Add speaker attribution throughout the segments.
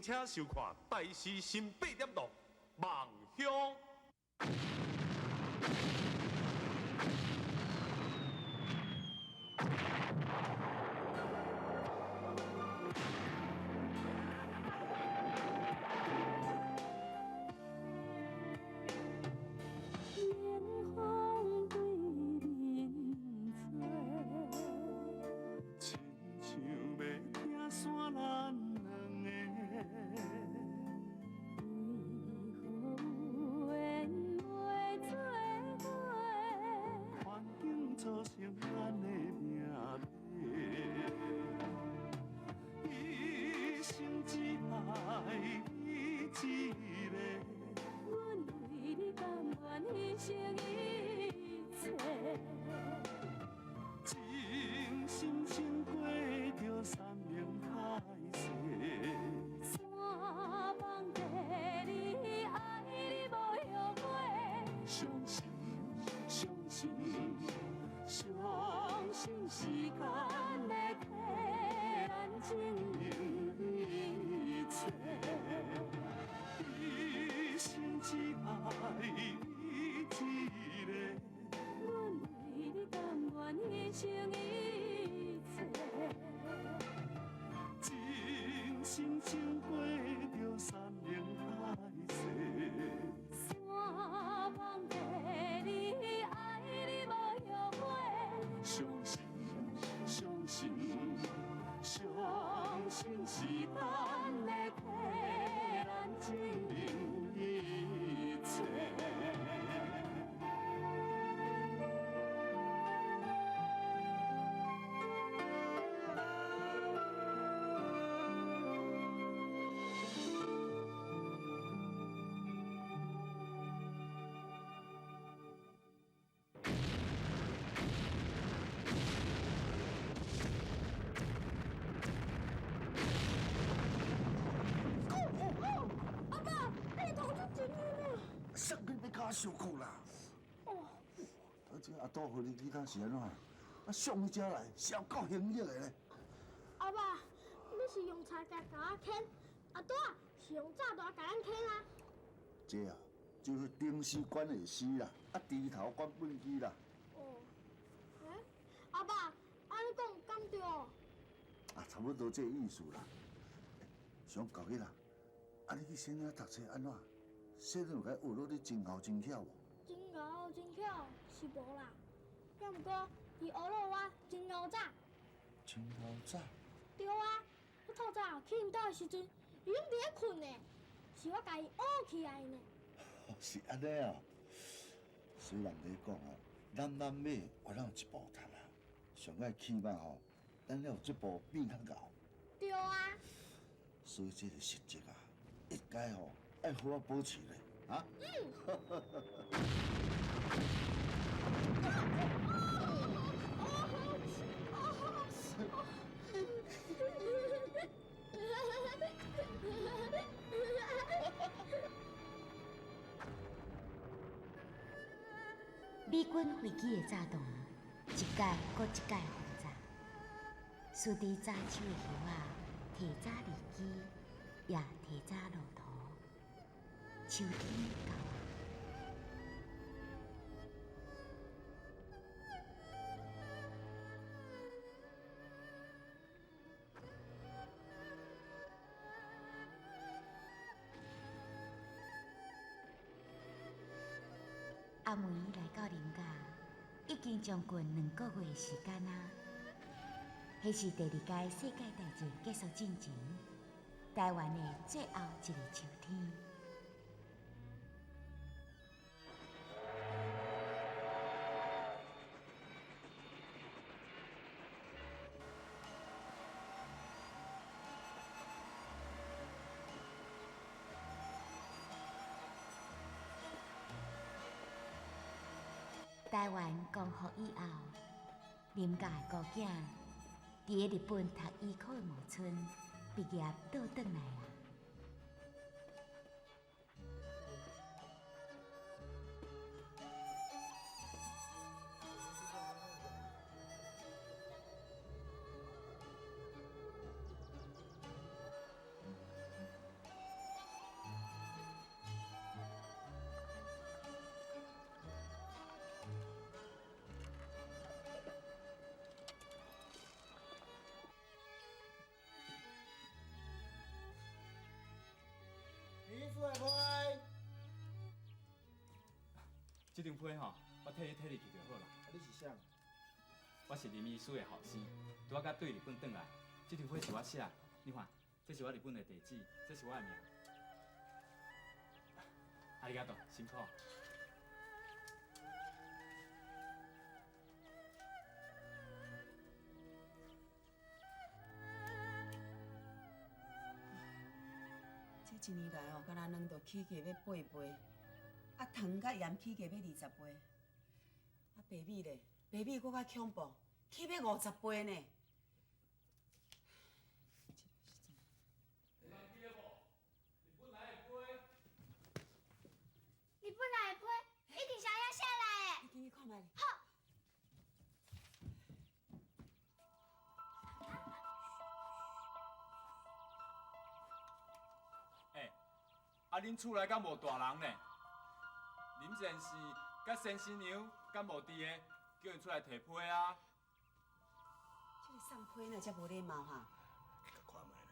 Speaker 1: 请收看大师新8点档《梦乡》。
Speaker 2: 受苦啦！哦，这阿杜和你其他是安怎？啊，上去遮来，是够凶恶的咧！
Speaker 3: 阿爸，你是用菜夹甲我啃，阿杜是用炸弹甲咱啃啊！
Speaker 2: 这啊，就是丁氏管下死啦，啊猪头管本机啦。
Speaker 3: 哦，阿爸，安尼讲敢对哦？
Speaker 2: 啊，差不多这意思啦。上搞起啦！啊，你去先生读册安怎？先生有甲学落你真后真巧无？
Speaker 3: 真后真巧是无啦，要毋过伊学落我真后早。
Speaker 2: 真后早？
Speaker 3: 对啊，我透早去因兜的时阵，伊拢伫咧困呢，是我甲伊学起来呢。
Speaker 2: 是安尼啊。虽然咧讲哦，男马我咱有一步读啦，上爱起码吼，咱了有这步变较厚。
Speaker 3: 对啊。
Speaker 2: 所以这个实质啊，应该吼。爱好好保持咧，啊！
Speaker 4: 美军飞机的炸弹，一届搁一届轰炸，输伫早手的叶仔，提早离机，也提早落土。秋天到啊！阿梅来到林家，已经将近2个月的时间啊。迄是第2届世界大战结束进前，台湾的最后一个秋天。台湾光复以后，林家的孤囝伫日本读医科的木村毕业倒转来啊。
Speaker 2: 水批。
Speaker 5: 这张批吼，我替你摕入去就好啦。
Speaker 2: 你是啥？
Speaker 5: 我是林医师的后生，拄仔甲对日本转来。这张批是我写，你看，这是我日本的地址，这是我的名。阿里嘎多，辛苦。
Speaker 6: 这一年来哦，敢若卵都起价要8倍，啊糖甲盐起价要20倍，啊白米咧，白米搁较恐怖，起要50倍呢。
Speaker 3: 你本来的批一定是要写来的。
Speaker 6: 你去看卖。
Speaker 3: 好。
Speaker 5: 啊，恁厝内敢无大人呢？林前是甲先新娘敢无伫个，叫因出来摕批啊？
Speaker 6: 这个送批呢，才无礼貌哈。
Speaker 2: 看卖啦。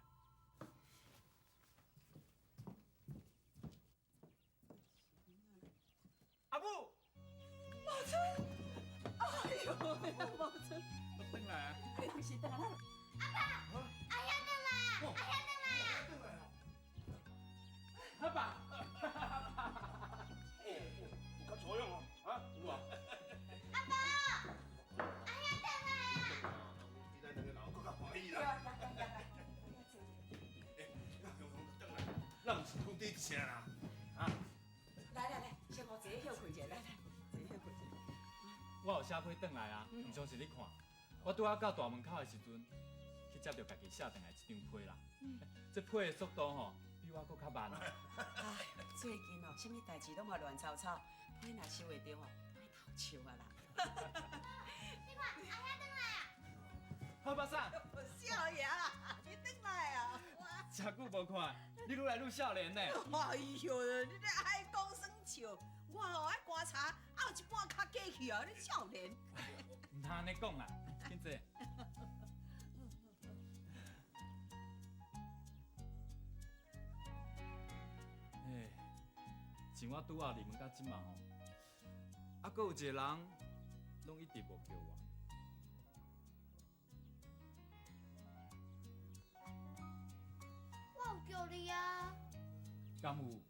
Speaker 5: 阿母，
Speaker 6: 哎呦，毛春，
Speaker 5: 我转来啊！
Speaker 6: 你是倒来？
Speaker 3: 阿兄回来啊！阿兄回来啊！
Speaker 5: 阿爸，
Speaker 1: 有较采用哦，啊，有啊。
Speaker 3: 阿爸，阿兄回来啊！
Speaker 1: 你咱两个老搁较欢喜
Speaker 6: 呀
Speaker 1: 啦。
Speaker 6: 呀呀呀！
Speaker 1: 咱毋是通知一声啦，啊？
Speaker 6: 来来来，先我坐休困者，来来，坐休困者。
Speaker 5: 我有写批转来啊，毋相信你看。我拄仔到大门口的时阵，去接到家己写转来一张批啦。这批的速度吼，比我搁较慢。
Speaker 6: 哎，最近哦，什么代志拢嘛乱糟糟，批若收会着哦，都会头笑啊啦。
Speaker 3: 你看，阿兄回来啊！
Speaker 5: 好巴桑，
Speaker 6: 少爷啦，你转来啊！
Speaker 5: 真久无看，你愈来愈少年呢。
Speaker 6: 哎呦，你这爱讲耍笑，我哦爱观察，还有一半较过去哦，你少年。
Speaker 5: 唔通安尼讲啦，紧坐。哎，像我拄后入门到即嘛吼，啊，搁有一个人，拢一直无叫我。
Speaker 3: 我有叫你啊！
Speaker 5: 敢有？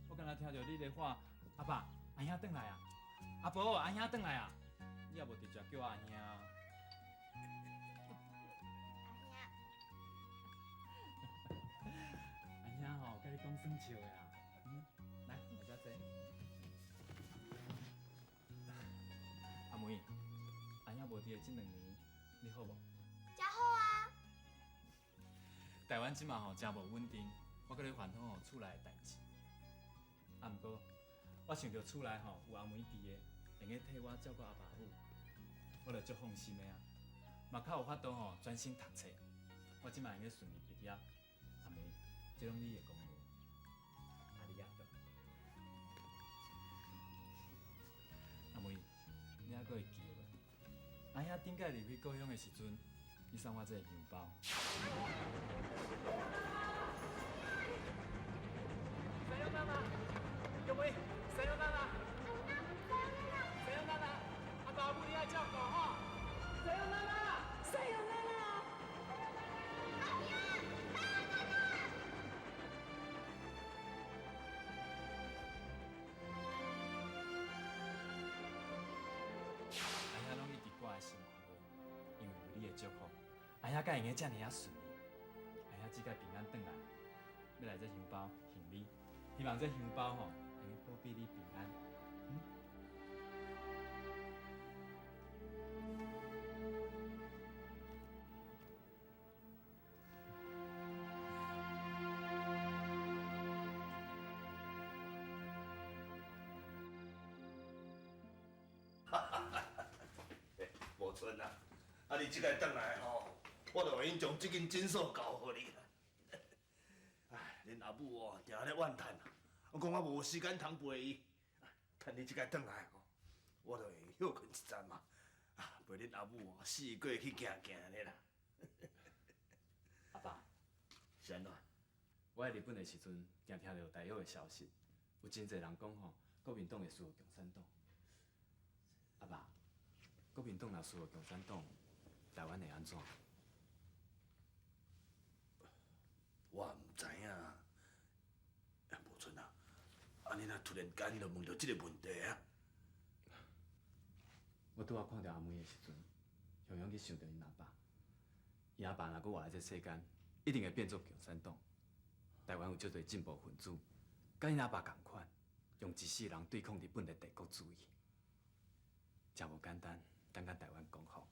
Speaker 5: 我刚才听到你咧喊阿爸，阿兄转来啊！阿婆，阿兄转来啊！你也无直接叫我阿兄。
Speaker 3: 阿兄，
Speaker 5: 阿兄吼，甲你讲算笑的啦。来，来遮坐。阿妹，阿兄无伫的这2年，你好无？
Speaker 3: 真好啊！
Speaker 5: 台湾即马吼真无稳定，我搁咧烦恼吼厝内的代志。啊，毋过我想着厝内吼有阿妹伫的，会用替我照顾阿爸母，我就足放心的啊。嘛较有法度吼专心读册。我即马会用顺利毕业。阿妹，这拢你的功劳，阿里亚多。阿妹，你还搁会记得无？阿兄顶摆离开故乡的时阵，你送我这个香包。三幺娜娜，各位，三幺娜娜，三幺娜娜，阿爸母你爱照顾吼。三幺娜娜，
Speaker 6: 三幺奶奶。
Speaker 5: 阿兄拢一直挂在心头，因为有你的祝福，阿兄才会用遮尔啊顺利。阿兄只该平安转来，要来这香包献你，希望这香包吼会保庇你平安。
Speaker 1: 无错啊，啊你即个转来吼，我就已经将即间诊所交互你啦。唉，恁阿母哦，定咧怨叹啊，我讲我无时间通陪伊，趁你即个转来吼，我就会休困一阵嘛，啊，陪恁阿母哦，四过去行行咧啦。
Speaker 5: 阿爸，
Speaker 1: 是安怎？
Speaker 5: 我在日本的时阵，常听到台湾的消息，有真侪人讲吼，国民党会输共产党。阿爸，国民党若输共产党，台湾会安怎？
Speaker 1: 我毋知影。无存啊，安尼若突然间就问到即个问题啊？
Speaker 5: 我拄仔看到阿妹的时阵，常常去想着因阿爸。因阿爸若阁活在这世间，一定会变做共产党。台湾有足侪进步分子，甲因阿爸共款，用一世人对抗日本的帝国主义，真无简单，等甲台湾光复。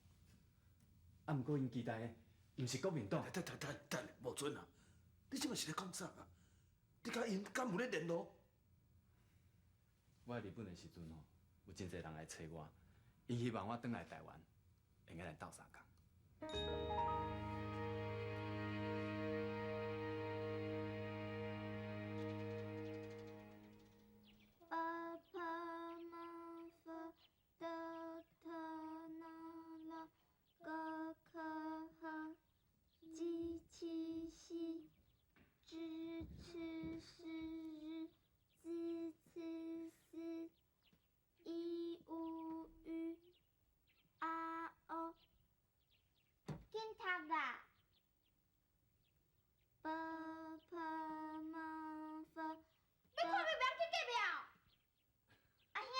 Speaker 5: 啊，毋过因期待的，毋是国民党。
Speaker 1: 等，无准啊！你即摆是咧讲啥啊？你甲因敢有咧联络？
Speaker 5: 我在日本的时阵吼，有真侪人来找我，因希望我转来台湾，会用来斗相共。
Speaker 3: 爸爸妈发的特那了个可哈机器西支持是日自此四一五语啊哦，紧读啦！爸爸妈发，你看要不要去隔壁哦？阿兄，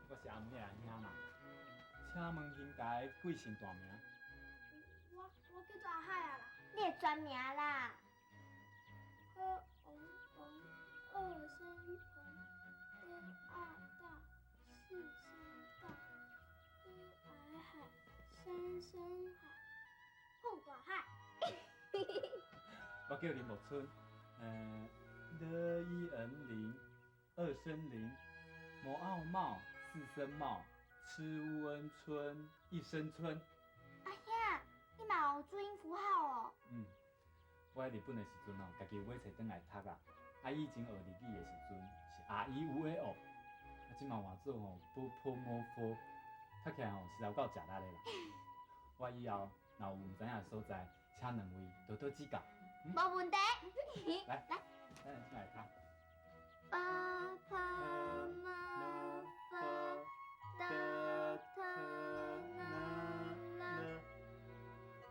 Speaker 5: 我是阿妹的阿兄嘛，请问兄台贵姓大名？
Speaker 3: 我叫做阿海啊啦。你的全名啦？柯王王，二声鹏，爹二大，四声道，一矮海，三声海，碰大海。
Speaker 5: 我叫林木春，的一恩林，二声林，某傲茂，四声茂，吃乌恩春，一声春。
Speaker 3: 阿兄，你嘛有注音符号哦？
Speaker 5: 我喺日本的时阵哦，家己有买册转来读啦。啊，以前学日语的时阵是 R E U A O， 啊，即嘛换做吼 B P M F， 读起来吼实在有够食力的啦。我以后若有毋知影的所在，请两位多多指教。
Speaker 3: 无问题。
Speaker 5: 来，咱来来读。
Speaker 3: 爸爸妈发的特那了，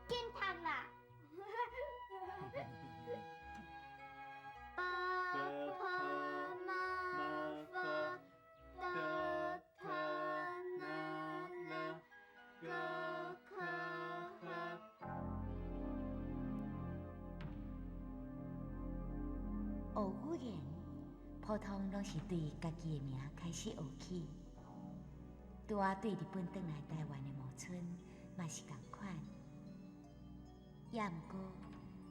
Speaker 3: 紧读啦！爸爸妈发的特那了个可哈。
Speaker 4: 学语言，普通拢是对家己的名开始学起。拄仔对日本转来台湾的木村，嘛是共款。也毋过，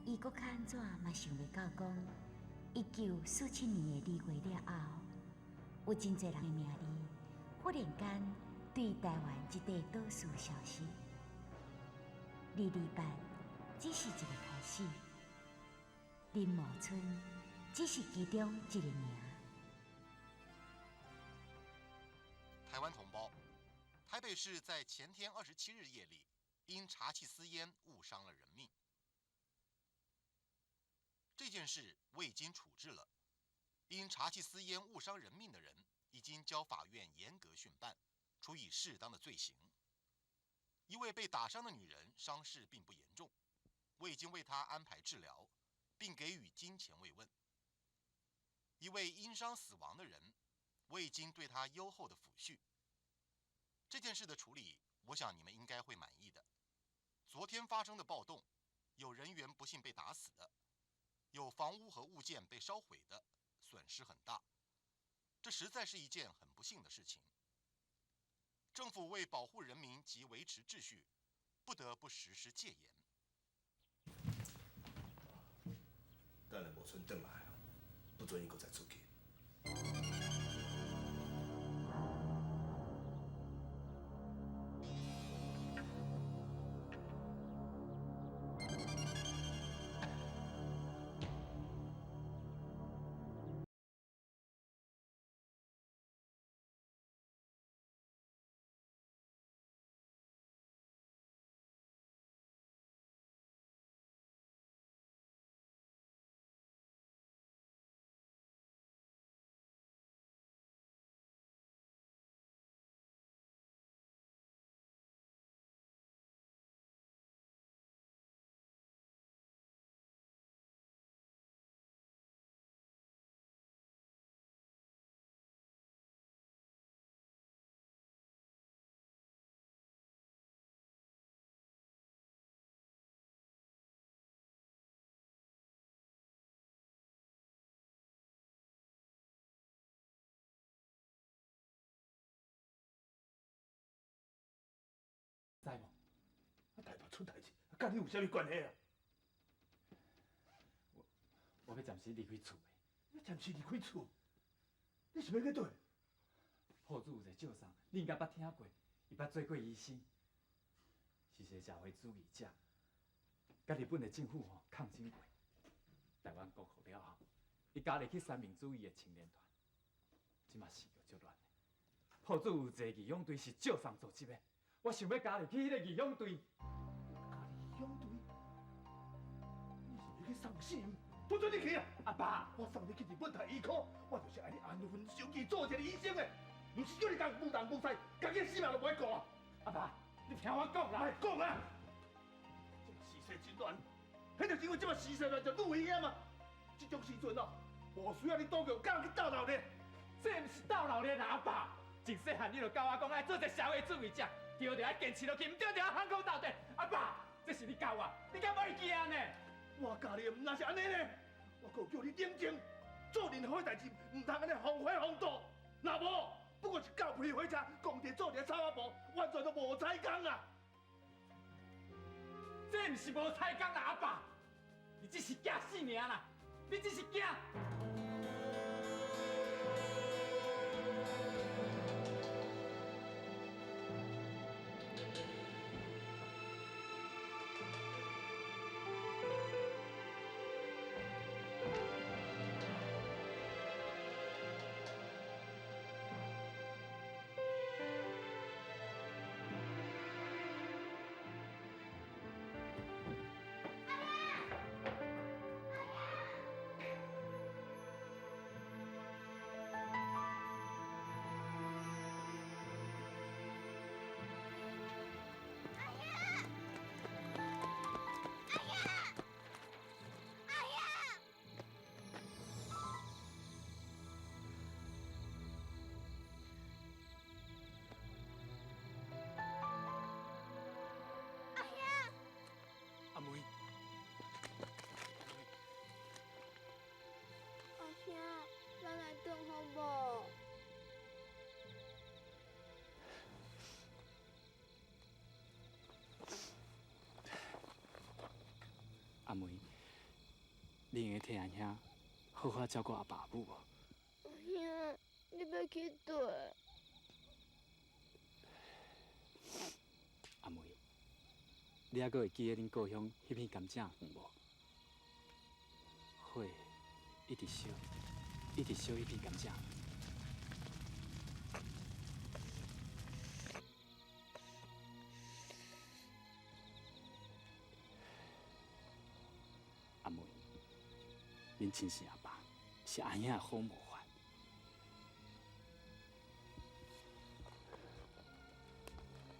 Speaker 4: 伊搁较安怎嘛想袂到讲，1947年的2月了后，有真侪人的名字忽然间对台湾这块岛屿消失。228只是一个开始，林木村只是其中一个名。
Speaker 7: 台湾同胞，台北市在前天27日夜里，因查气私烟误伤了人命。这件事我已经处置了，因查气私烟误伤人命的人，已经交法院严格讯办，处以适当的罪行。一位被打伤的女人伤势并不严重，我已经为她安排治疗，并给予金钱慰问。一位因伤死亡的人，我已经对他优厚的抚恤。这件事的处理，我想你们应该会满意的。昨天发生的暴动，有人员不幸被打死的，有房屋和物件被烧毁的，损失很大。这实在是一件很不幸的事情。政府为保护人民及维持秩序，不得不实施戒严。
Speaker 1: 等下无村转来，不准伊搁再出去。出代志，甲你有啥物关系啊？
Speaker 5: 我要暂时离开厝的。
Speaker 1: 你暂时离开厝，你是要去倒？
Speaker 5: 铺子有一个借送，你应该捌听过，伊捌做过医生，是一个社会主义者，甲日本的政府抗争过。台湾国复了后，伊加入去三民主义的青年团，即马事就足乱的。铺子有一个义勇队是借送组织的，我想要加入去迄个义勇队。
Speaker 1: 加义勇队？你是要去送死？不准你去啊！
Speaker 5: 阿爸，
Speaker 1: 我送你去日本读医科，我就是爱你安分守己做一个医生的，不是叫你共无人无势，家己性命都袂顾啊！
Speaker 5: 阿爸，你听我讲啦，
Speaker 1: 来讲啊！这时势真乱，迄就是因为这摆时势乱就愈危险啊！这种时阵哦，无需要你赌强敢去斗闹热。
Speaker 5: 这毋是斗闹热啦，阿爸。从细汉你就教我讲，爱做一个社会主义者，对就爱坚持落去，唔对就要反抗到底。阿爸，这是你教我，你敢袂记啊呢？
Speaker 1: 我教你唔那是安尼呢，我搁叫你冷静，做任何代志唔通安尼防火防盗，若无不过是狗屁火车，工地做一个草仔步，完全都无采工啊！
Speaker 5: 这毋是无采工啦，阿爸，你只是惊死命啦，你只是惊。阿妹，
Speaker 3: 阿兄，咱来转好无？
Speaker 5: 阿妹，你会替阿兄好好照顾阿爸母无？
Speaker 3: 阿兄，你要去倒？
Speaker 5: 阿妹，你还阁会记得恁故乡迄片甘蔗园无？火一直烧，一直烧迄片甘蔗。阿妹，恁亲生阿爸是安样好模范。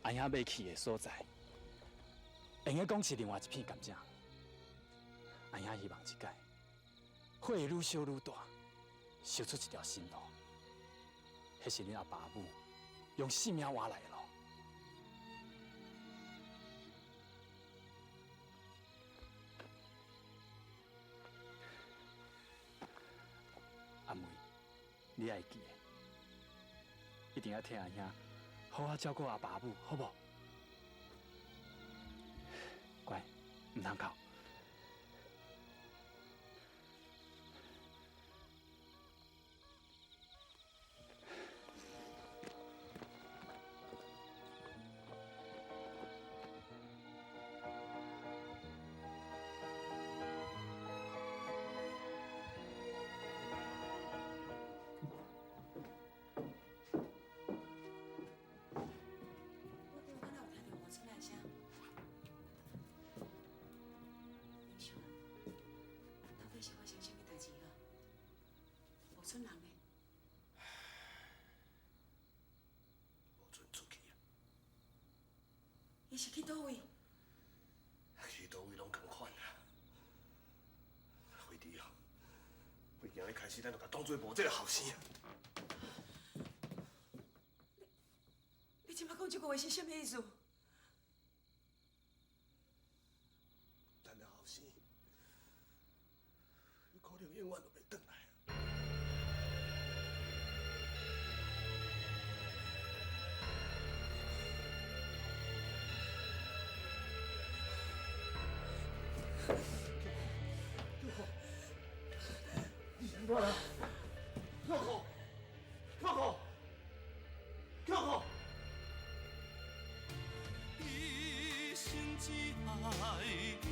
Speaker 5: 安样要去的所在，应该讲是另外一片甘蔗。安样希望一届火会愈烧愈大，烧出一条新路。迄是恁阿爸母用性命换来的路。阿妹，你爱记的，一定要替阿兄好好照顾阿爸母，好无？乖，唔通哭。
Speaker 6: 村人呢？
Speaker 1: 无准出去啊！
Speaker 6: 伊是去倒位？
Speaker 1: 去倒位拢共款啊！惠弟啊，从今日开始，咱就甲当做无这个后生啊！
Speaker 6: 你即摆讲这句话是啥物意思？
Speaker 1: 咱的后生，有可能永远都袂转来。过来，跳口，跳口，跳口。
Speaker 8: 一生只爱你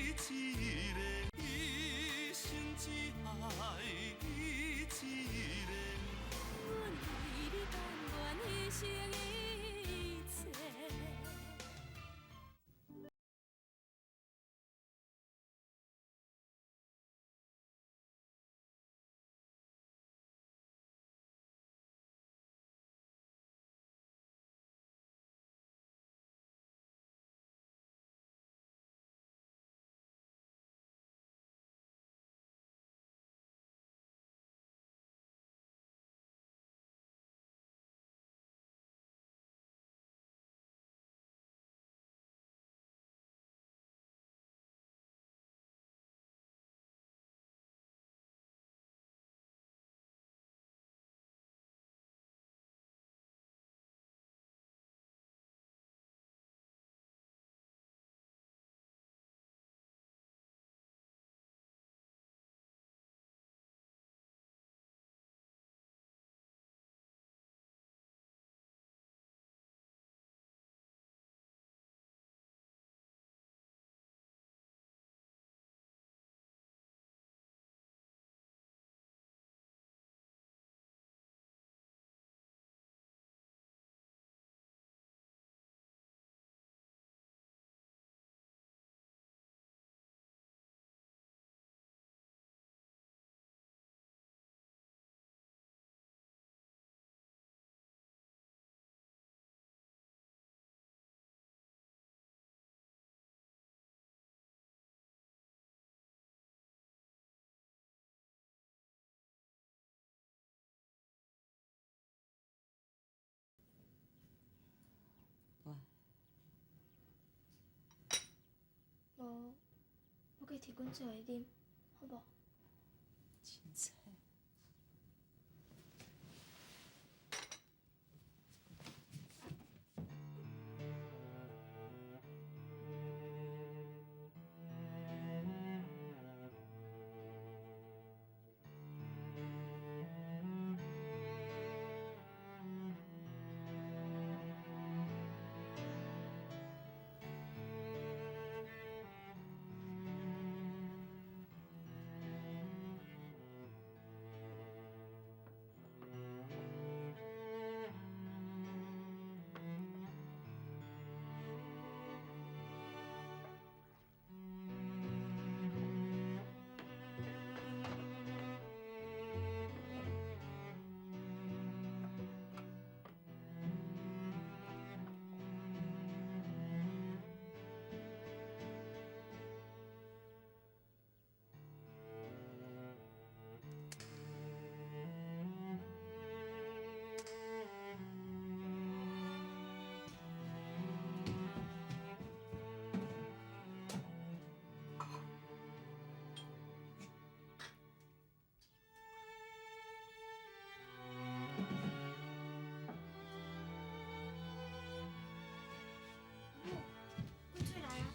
Speaker 8: 一个，一生只爱你一个。阮为你甘愿牺牲一切。
Speaker 3: 无，我给提阮做会啉，好无？
Speaker 6: 凊彩。
Speaker 3: 阮水来啊！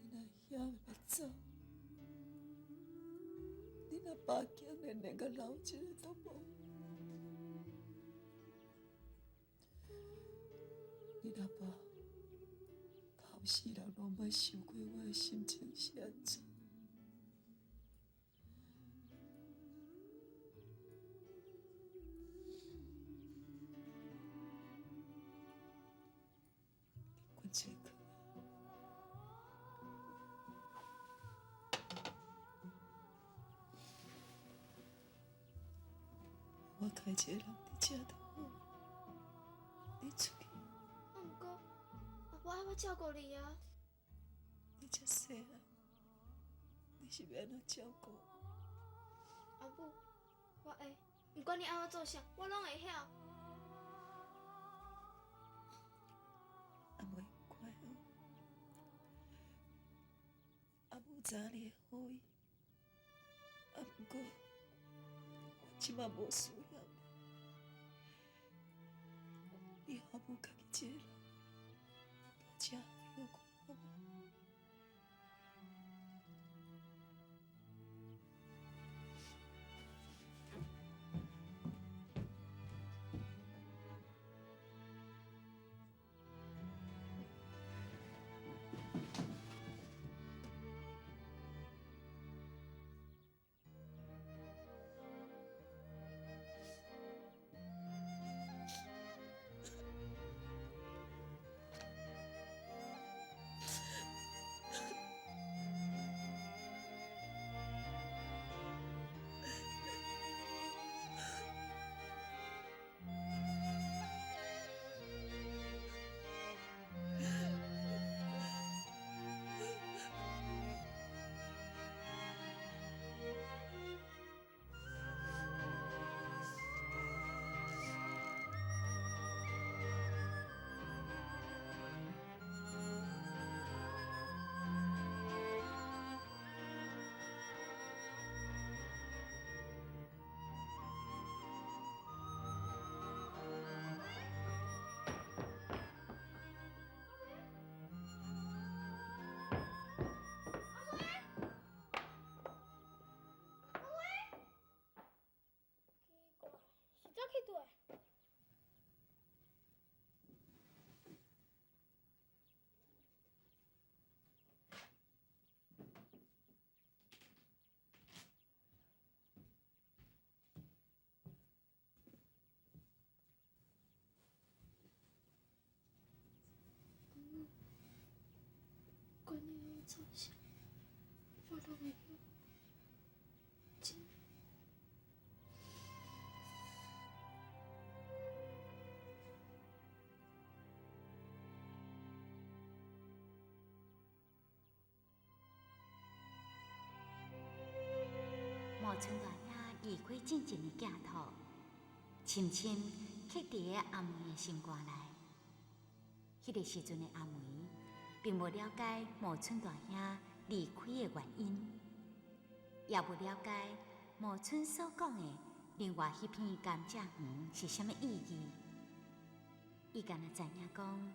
Speaker 6: 你若遐要走，你若爸竟然连个老一个都无，你若爸后世人拢捌想过我的心情是安怎？滚这个！我开一个人伫遮就好，你出去，
Speaker 3: 啊，毋过阿婆爱我照顾你啊。
Speaker 6: 你遮细汉，你是要安怎照顾？
Speaker 3: 阿母，我会，毋管你爱我做啥，我拢会晓。
Speaker 6: 阿妹乖哦，阿母知你的好意，啊，不过我即马无需要，你阿母家己一个人，多谢你照顾我。
Speaker 3: 是做去对？管你要做啥，我都袂晓。真。
Speaker 4: 毛村大爷离开进前的镜头，深深刻伫个阿梅的心肝内。迄个时阵的阿梅，并无了解毛村大爷离开的原因，也无了解毛村所讲的另外迄片甘蔗园是啥物意义。伊敢若知影讲，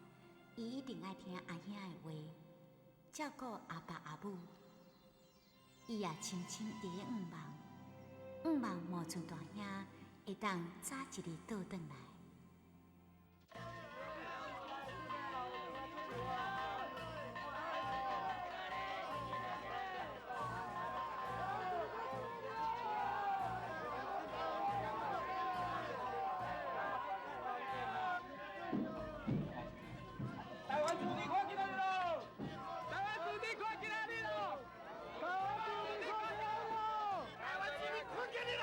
Speaker 4: 伊一定爱听阿兄的话，照顾阿爸阿母。伊也深深伫咧仰望毛村大兄会当早一日倒转来。
Speaker 9: 台湾主地看起来了！台湾主地看起来了！台湾主地看起来了！台湾主地看起来了！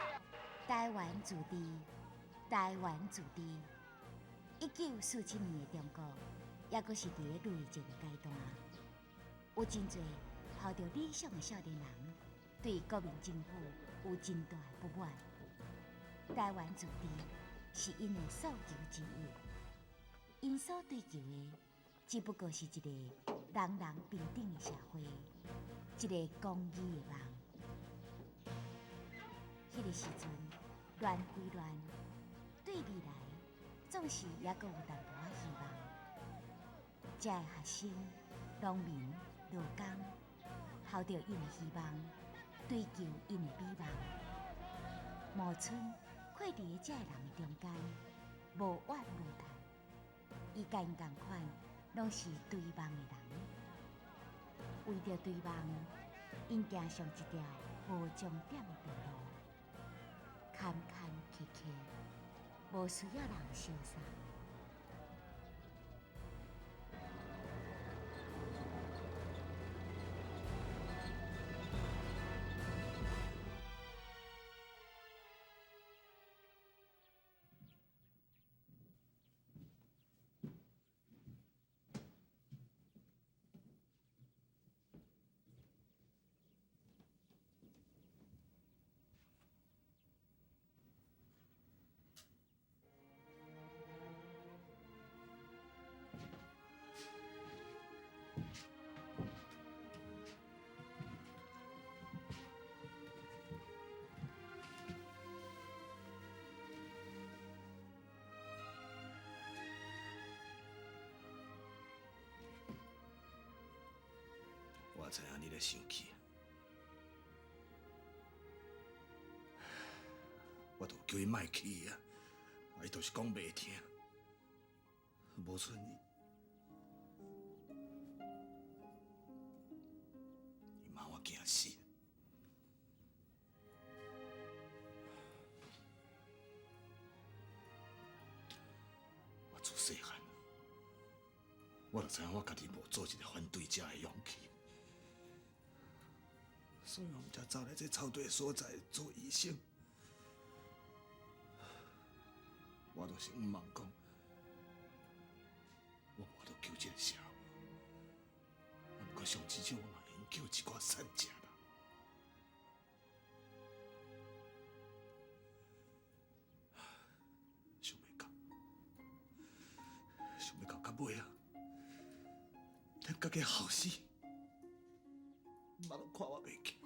Speaker 4: 台湾主地，台湾主地。1947年的中国，也阁是伫咧内战的阶段，有真侪抱着理想的少年人，对国民政府有真大的不满。台湾主地是因的诉求之一，因所追求的，只不过是一个人人平等的社会，一个公义的梦。迄个时阵，乱归乱，对未来总是也阁有淡薄仔希望。遮个学生、农民、劳工，抱着因的希望，追求因的美梦。毛村跨伫个遮个人的中间，无怨无叹。伊甲因共款，拢是追梦的人。为着追梦，因行上一条无终点的道路，坎坎坷坷，无需要人相送。
Speaker 1: 咧生气。我都叫伊莫去啊，伊就是讲袂听。无剩伊骂我惊死。我自细汉，我就知影我家己无做一个反对者的勇气，所以我们才走来这草堆所在做医生。我就是毋茫讲。我无得救这个社会，不过上至少我嘛会救一寡善者啦。想袂到到尾啊，连家己后事，嘛拢看我袂起。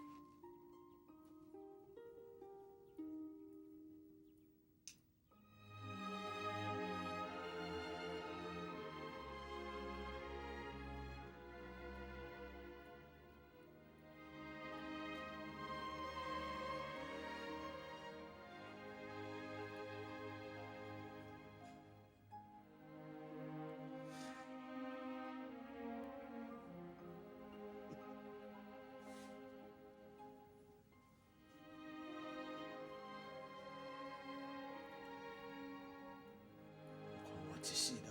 Speaker 1: 一世人，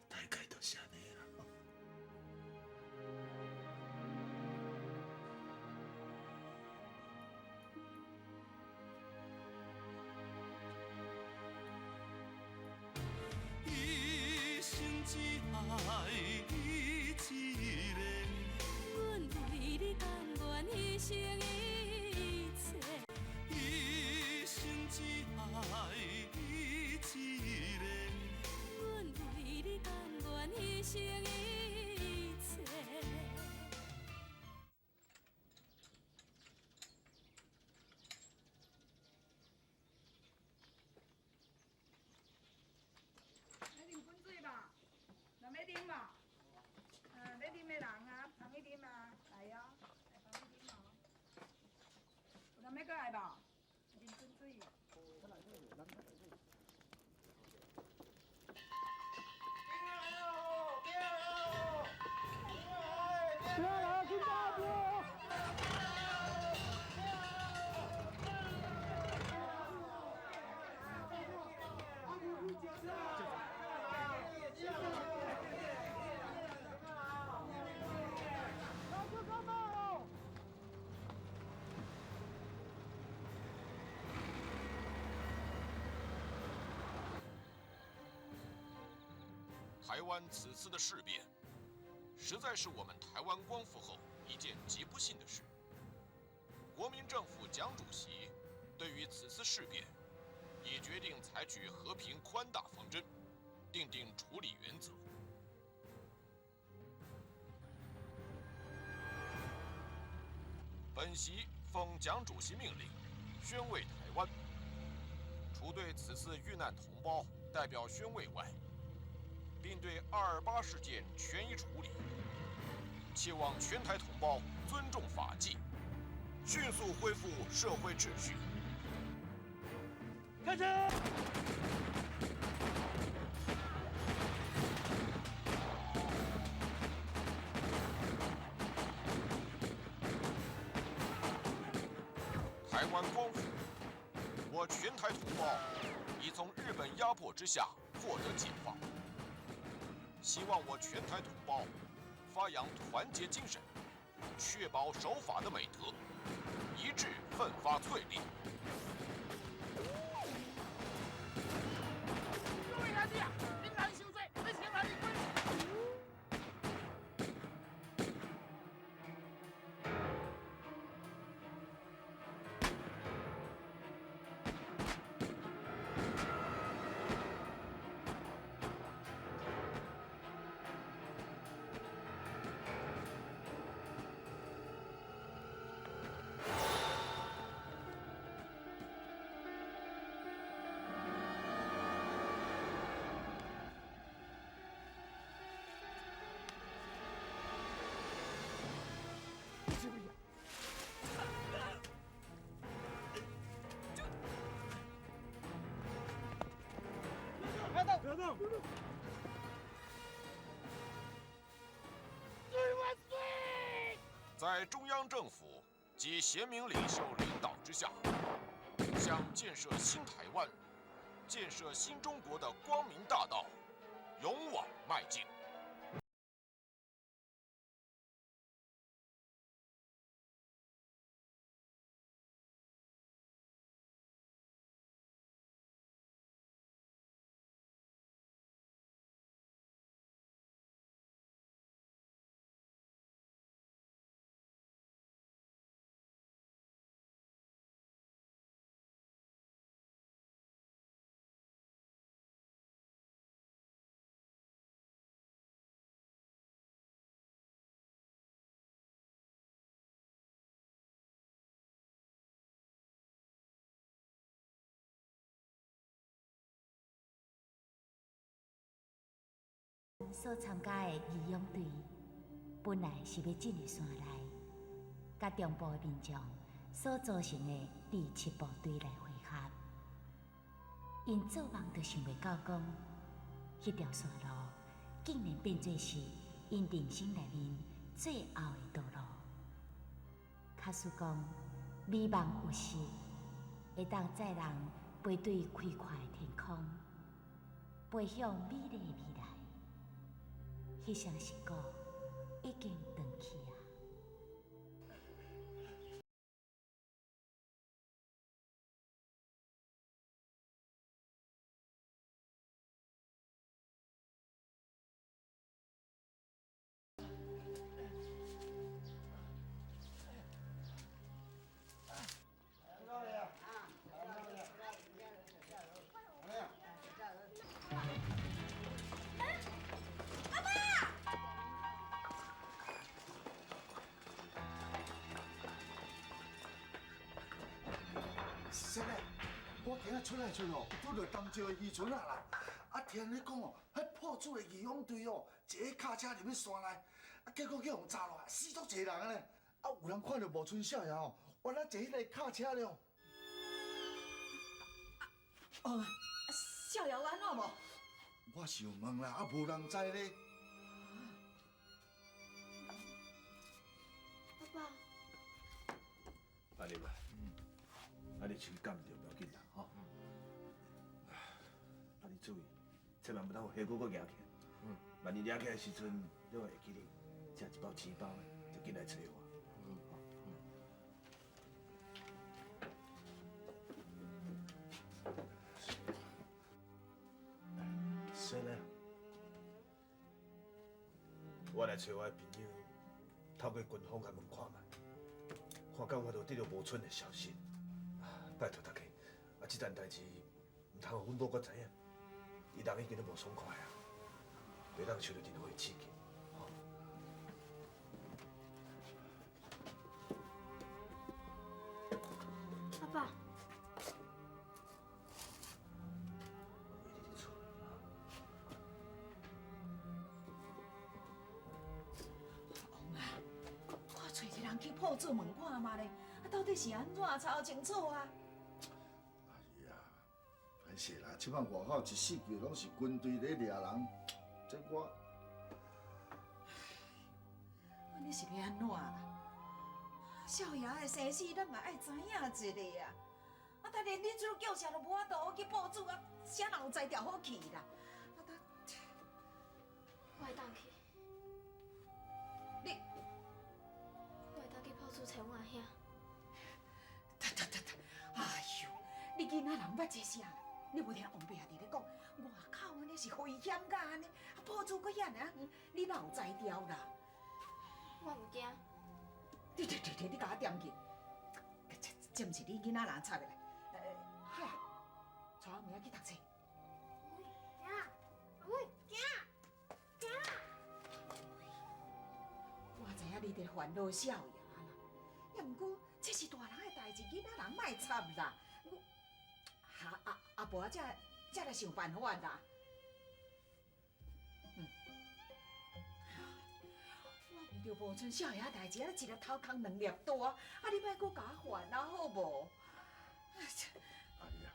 Speaker 1: 大概就是安尼啦。
Speaker 8: 一生只爱你一个，
Speaker 10: 阮为你甘愿牺牲一切。
Speaker 8: 一生只爱你一个，
Speaker 10: 阮为你甘愿牺牲一切。
Speaker 11: 要啉滚水吧？人要啉吧？要啉的人啊，旁边啉啊，来哦，来旁边啉哦。有人要过来吧？啉滚水。
Speaker 9: 不要来，去大步。
Speaker 7: 台湾此次的事变，实在是我们台湾光复后一件极不幸的事。国民政府蒋主席对于此次事变，已决定采取和平宽大方针，订定处理原则。本席奉蒋主席命令，宣慰台湾。除对此次遇难同胞代表宣慰外，并对228事件全一处理，期望全台同胞尊重法纪，迅速恢复社会秩序。
Speaker 9: 开始。
Speaker 7: 台湾光复，我全台同胞已从日本压迫之下获得解放。希望我全台同胞发扬团结精神，确保守法的美德，一致奋发淬炼。
Speaker 9: 各位兄弟啊，恁难受罪，你先来离开。要动，不要动。
Speaker 7: 在中央政府及贤明领袖领导之下，向建设新台湾、建设新中国的光明大道勇往迈进。
Speaker 4: 所参加的义勇队，本来是要进入山内，甲中部的民众所组成的第7部队来会合。因做梦都想袂到讲，迄条山路竟然变作是因人生内面最后的道路。假使讲美梦有实，会当载人飞对开阔的天空，飞向美丽的未来。迄双时故已经断去啊！
Speaker 2: 现在我今仔出来时哦，拄到东石的渔村啊啦。啊，听你讲哦，迄破主的义勇队哦，一个卡车入去山内，啊，结果去互炸落，死足侪人啊呢。啊，有人看到无村少爷哦，原来坐迄个卡车了。
Speaker 6: 哦，少爷有安怎无？
Speaker 2: 我是有问啦，啊，无人知咧。
Speaker 3: 爸爸，
Speaker 1: 阿林啊，啊你手感着不要紧啦，吼。啊你注意，千万不当下骨搁夹起来。万一夹起来的时阵，你会记得食一包钱包的，就紧来找我。所以呢，我来找我的朋友，透过军方来问看卖，看敢有法度得到无村的消息。拜托大家，啊，这件代志唔通互阮某搁知影，伊人已经都无爽快啊，袂当受到任何的刺激。
Speaker 3: 爸爸，
Speaker 6: 王啊，我找一个人去破厝问看嘛咧，啊，到底是安怎查清楚啊？
Speaker 2: 哎呀，歹势啦，即摆外口一四球拢是军队咧掠人，这我
Speaker 6: 你是要安怎啦？少爷的生死，咱嘛爱知影一下啊！啊，但连你这种叫啥都无法度去报纸啊，啥人有才调好去啦？啊，
Speaker 3: 我会当去，
Speaker 6: 你
Speaker 3: 我会当去破厝找我阿兄。
Speaker 6: 哎呦，你囡仔人捌这啥啦？你无听王伯伫咧讲，外口安尼是危险甲安尼，啊，破厝搁遐尔远，你哪有才调啦？
Speaker 3: 我唔惊。
Speaker 6: 对，你甲我点去，这毋是你囡仔人插的啦。嗨，带我明仔去读册。我知影你伫烦恼少爷啦，也毋过这是大人的代志，囡仔人莫插啦。阿婆才来想办法啦。我为着无村少爷代志，啊，一粒头壳两粒大，啊，你莫搁甲我烦恼好无？
Speaker 2: 阿姨啊，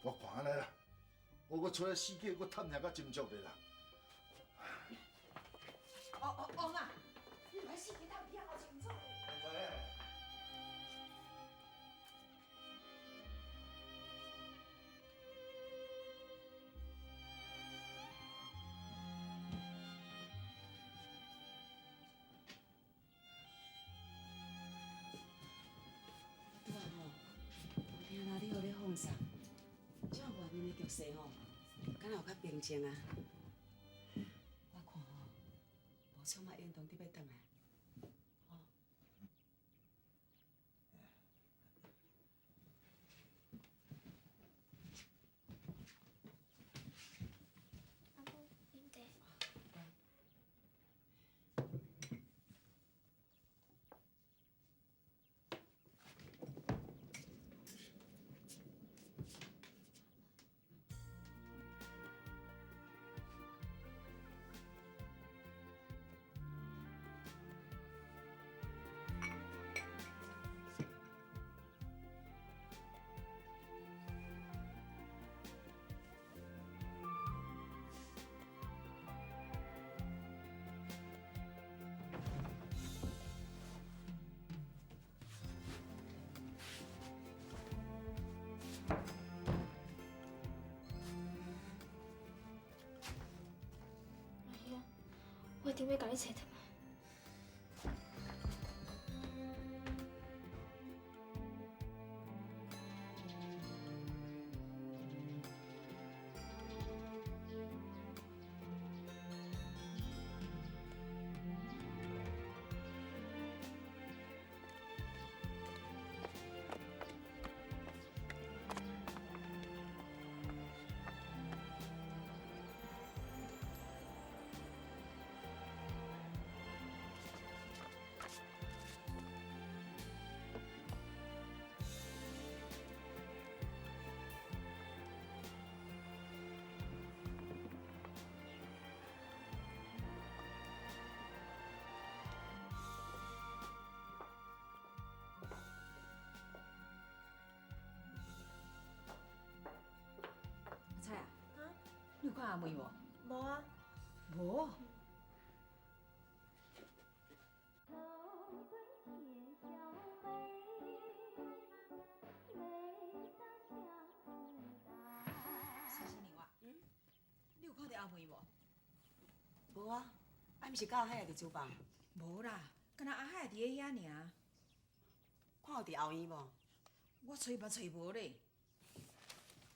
Speaker 2: 我看安尼啦，我我出来世界，我探听较真足的啦。
Speaker 6: 王啊，你来世界探听好清楚。听到你有咧放送，这样外面的局势吼，敢若有较平静啊？我看吼，无像嘛严重得要转来。哦。
Speaker 3: 阿母，啉茶。我一定要甲你找到。
Speaker 6: 菜啊，你有看阿妹无？
Speaker 3: 无啊。
Speaker 6: 无。谢谢你哇。你有看到阿妹无？无啊，啊，毋是到海伫酒房？
Speaker 11: 无啦，敢若阿海伫咧遐尔。
Speaker 6: 看有伫后院无？
Speaker 11: 我找嘛找无咧。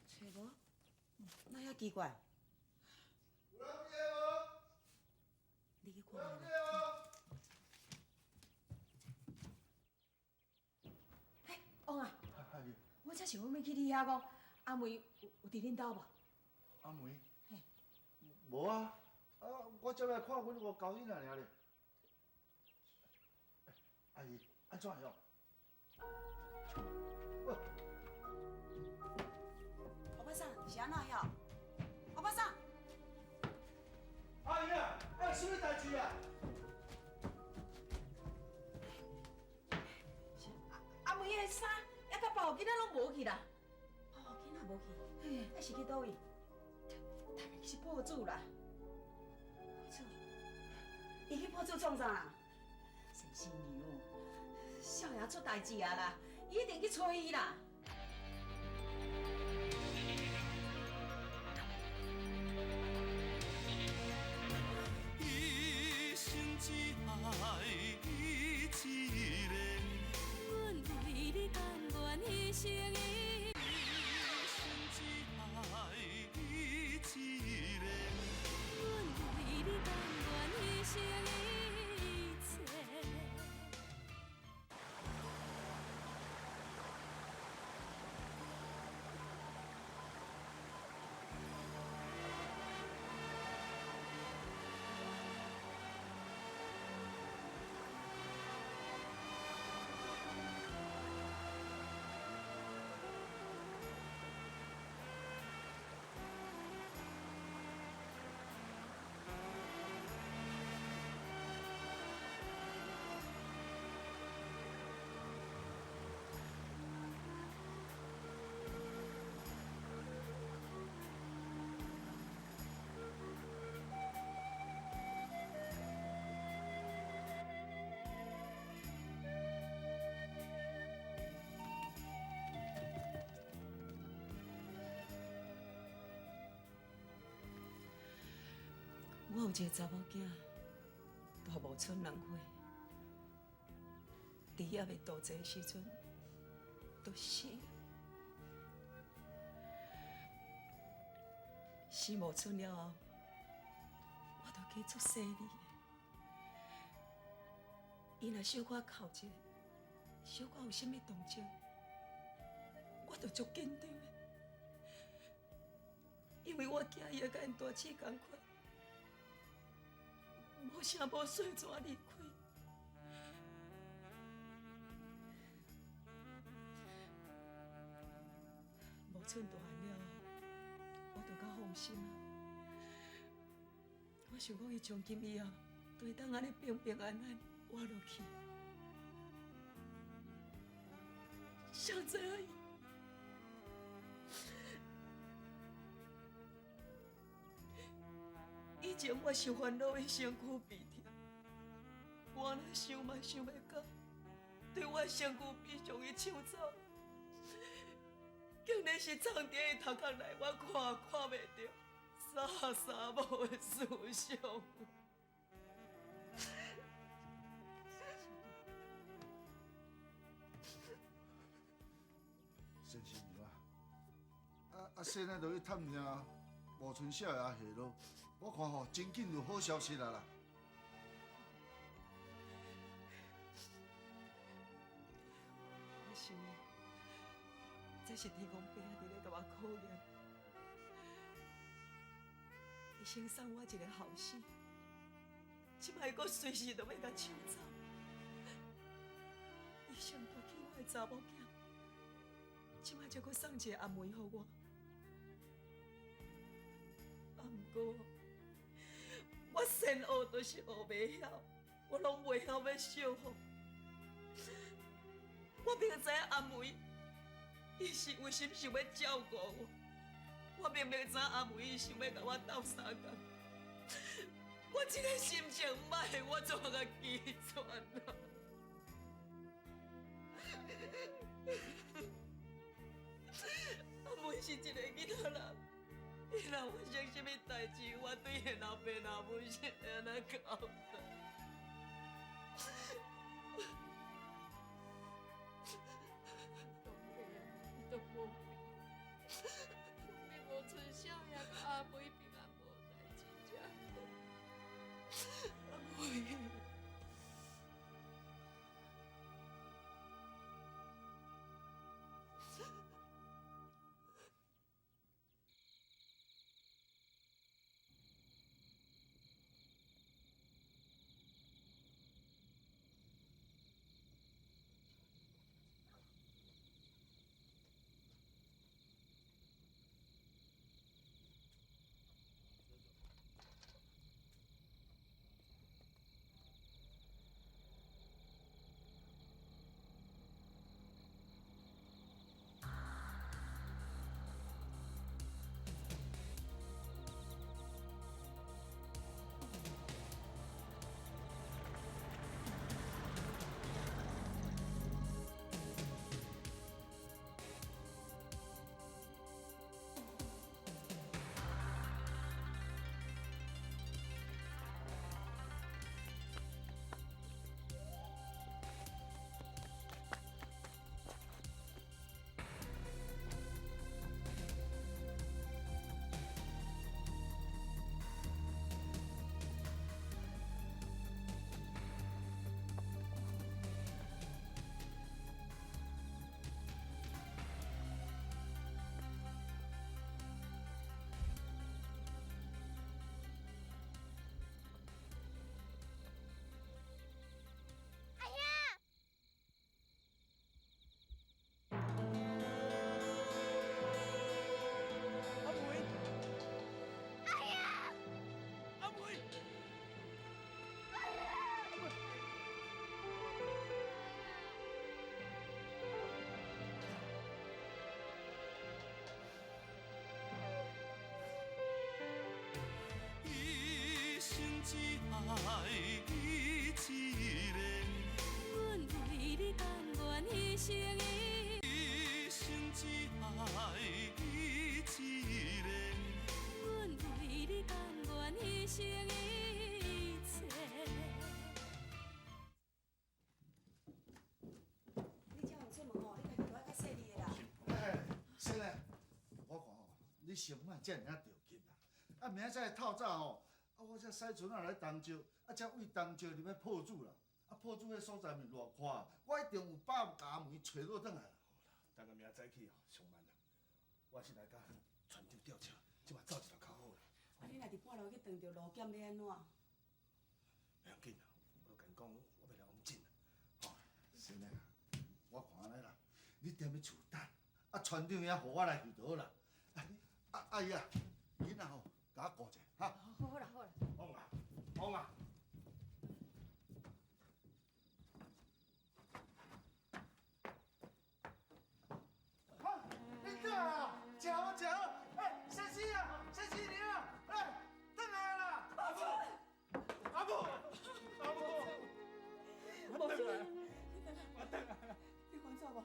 Speaker 6: 找无？那遐奇怪。你去看下。嘿，王啊！我才想要去你遐讲，阿妹有伫恁兜无？
Speaker 2: 阿梅，
Speaker 6: 嘿，
Speaker 2: 无啊，我才来看阮五狗囡仔尔咧。阿姨，安怎样？
Speaker 6: 欧巴桑是安怎样？欧巴桑，
Speaker 2: 阿姨啊，什么代志啊？
Speaker 11: 阿妹的衫，还甲包囡仔拢无去啦。
Speaker 6: 哦，囡仔无去，
Speaker 11: 嘿，
Speaker 6: 还是去倒位？
Speaker 11: 大概是破主啦。
Speaker 6: 破主？伊去破主创啥啦？
Speaker 11: 神仙娘，少爷出代志啊啦，伊一定去找伊啦。
Speaker 8: 一生只爱你一个，
Speaker 10: 阮为你甘愿牺牲的。
Speaker 8: 一生只爱你一个，
Speaker 10: 阮为你甘愿牺牲的一切。
Speaker 6: 一个查某囝，大无剩人岁，伫也未大济时阵，就死了。死无剩了后，我就去做生理的。伊若小可哭一下，小可有啥物动静，我就足紧张的，因为我惊伊会甲因大姊同款，无声无碎怎离开。无剩大汉了，我就较放心啊。我想讲，伊从今以后，就会当安尼平平安安活落去。谁知影以前我受烦恼的身躯鼻痛，我若想嘛想袂到，对我身躯鼻将伊抢走，竟然是藏伫伊头壳内，我看袂到，啥无的思想。
Speaker 2: 先生啊，现在就去探听吴春晓的阿下落，我看吼真紧有好消息啦。
Speaker 6: 我想，这是天公伯伫咧甲我考验，伊先送我一个后事，即摆佫随时都要甲抢走，伊上大起我的查某囝。即摆才佫送一个安慰予我，毋过我先学就是学袂晓，我拢袂晓要小福。我明知影安慰伊是为心想要照顾我，我明知影安慰伊想要甲我斗相共，我这个心情歹，我怎甲记全啊？阿妹是一个囡仔人，伊若发生什么代志，我对伊老爸老母是会安怎交代？
Speaker 10: 都无并无春晓也甲阿妹平安无代志，才好。
Speaker 6: 阿妹。
Speaker 8: 爱伊一个，
Speaker 10: 阮为你甘愿牺牲伊，
Speaker 8: 一生只爱伊一个，
Speaker 10: 阮为你甘愿牺牲伊。
Speaker 2: 你先莫遮尔着急啦。啊，明仔载透早吼，我才使船啊来东石，才为东石入去破厝啦。破厝迄所在面偌宽，我一定有把握把门找倒转来啦。
Speaker 1: 等个明仔早起哦，上慢啦。我是来甲船长吊车，即马走一条较好啦。
Speaker 6: 啊，你若伫半路去撞着路检要安怎？
Speaker 1: 袂要紧啦，我甲因讲，我要来往进啦。
Speaker 2: 哦，是呢，我看安尼啦，你踮咧厝等，船长也互我来去倒啦。阿姨啊，囡仔吼，甲我顾者哈。
Speaker 6: 好啦好啦。
Speaker 1: 往啊，往啊！
Speaker 2: 你倒啊！食好食好，先生啊，先生你啊，转来啦！
Speaker 1: 阿母，阿母，我转来，我转来啦！
Speaker 6: 你关照无？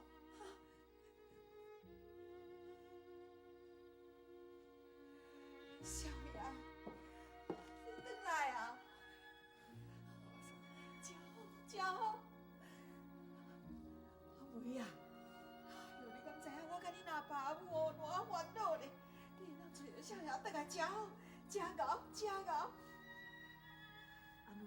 Speaker 6: 小爷，你转来啊！真好。阿妹啊！你敢知影我甲你阿爸母哦，偌烦恼咧？你能找着小爷倒来真好，真贤，真贤。阿妹，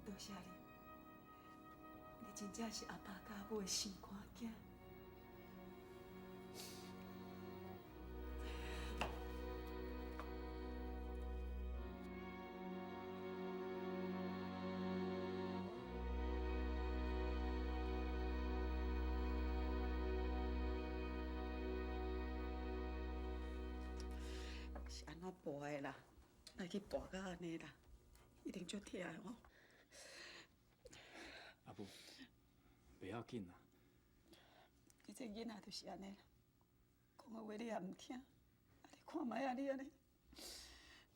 Speaker 6: 多谢你，你真正是阿爸甲阿母的心肝囝。是安怎跋的啦？来去跋到安尼啦，一定足痛的吼。
Speaker 5: 阿母，袂要紧啦。
Speaker 6: 你这囡仔就是安尼啦，讲的话你也唔听，你看卖啊，你安尼，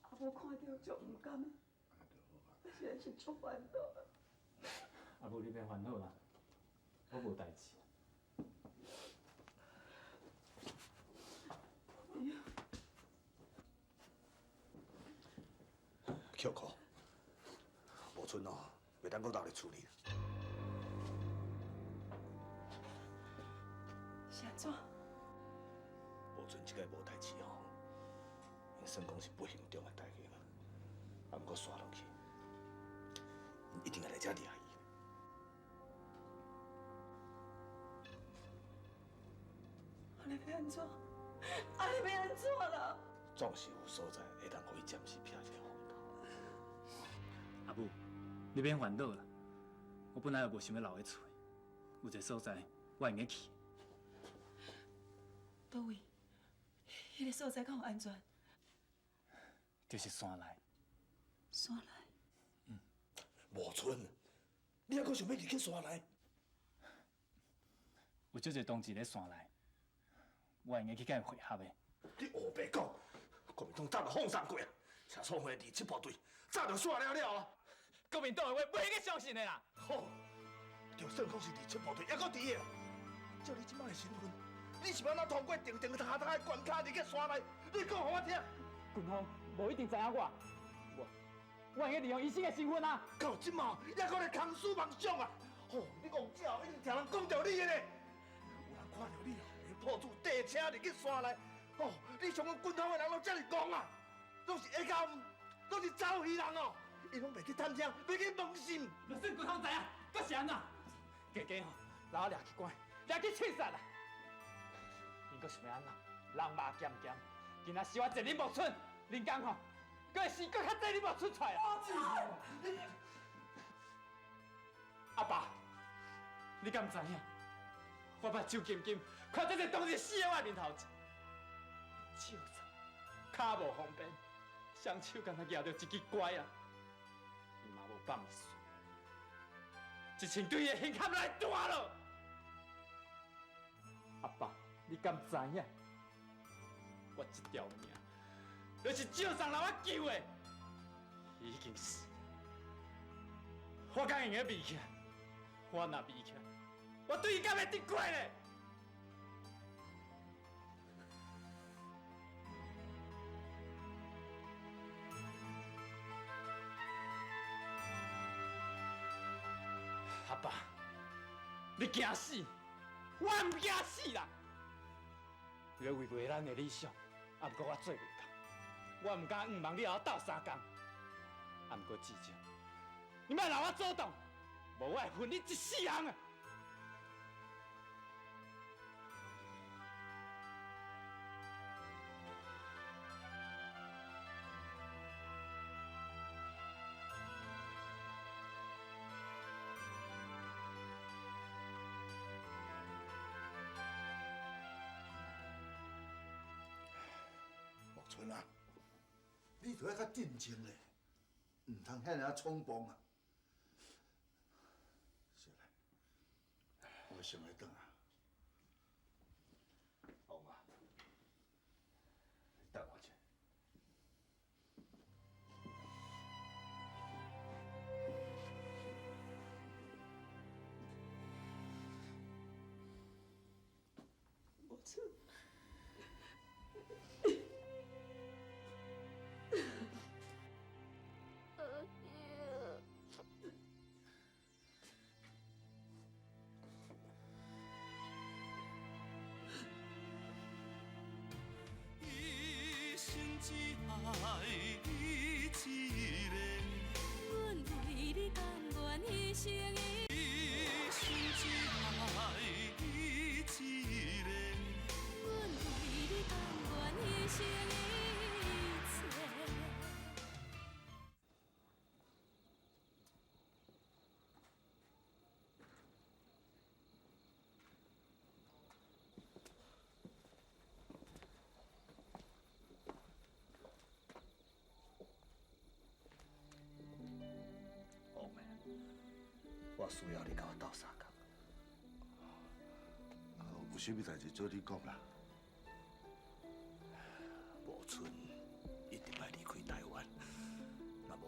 Speaker 6: 阿母看到就唔甘，实在是足烦恼。
Speaker 5: 阿母，你别烦恼啦，我无代志。
Speaker 1: 扣扣，无剩哦，袂当搁留咧厝里。
Speaker 6: 是安怎？
Speaker 1: 无剩即个无代志哦，算讲是不幸中的代志啦。啊，毋过刷落去，因一定会来遮掠伊。
Speaker 6: 安尼要安怎？安尼要安怎啦？
Speaker 1: 总是有所在会当互伊暂时避一个风头。
Speaker 5: 阿母，你免烦恼啦。我本来也无想要留喺厝，有一个所在我会用去。
Speaker 6: 倒位？迄个所在敢有安全？
Speaker 5: 就是山内。
Speaker 6: 山内？
Speaker 1: 无剩，你还阁想要入去山内？
Speaker 5: 有足侪同志咧山内，我会用去甲因会合的。
Speaker 1: 你黑白讲，国民党早就放送过啊！车创会27部队早就煞了了啊！
Speaker 5: 国民党的话袂去相信的啦。
Speaker 1: 好，就算讲是27部队，也阁伫个。照你即摆的身份，你是要哪通过定定踏踏的关卡入去山内？你讲互我听。
Speaker 5: 军方无一定知影我会用利用医生的身份啊。
Speaker 1: 到即马也阁咧空思妄想啊！哦，你戆之后一定听人讲着你的咧。有人看到你哦，会抱住地车入去山内。哦，你像阮军方的人拢遮尔戆啊，拢是下奸，拢是走鱼人哦。伊拢袂去探听，袂去问心。
Speaker 5: 就算军方知影，阁是安怎？家家吼，拿我掠去关，掠去刺杀啦！因阁想要安怎？人马咸咸，今仔是我一日无剩，人工吼，阁会死阁较济，你无出出来啊！阿爸，你敢知影？我目睭金金，看这个同志死在我面头前，手脏，脚无方便，双手敢若举着一支拐啊！伊嘛无放伊输，一千对的刑铿来断了。阿爸，你敢知影？我这条命，就是少上人我救的，已经死。我敢用个比起来，我若比起来，我对伊敢会得过呢？
Speaker 9: 阿爸，你惊死？我唔惊死啦！你为袂咱的理想，啊，不过我做袂到，我唔敢毋望你后斗相共。啊，不过至少，你莫让我主动，无我会分你一世人啊！
Speaker 2: 木村啊，你着要较镇静咧，唔通遐尔冲动啊！是嘞，我想会转啊。
Speaker 1: 王啊，等我一下。
Speaker 10: 木村。
Speaker 8: 一心只爱你一个，阮为你甘愿牺牲一心只爱你一个，阮为你甘愿牺牲一切。
Speaker 1: 王妹，我需要你甲我斗相共。
Speaker 2: 有啥物代志做你讲啦？
Speaker 1: 木村一定要离开台湾，若无，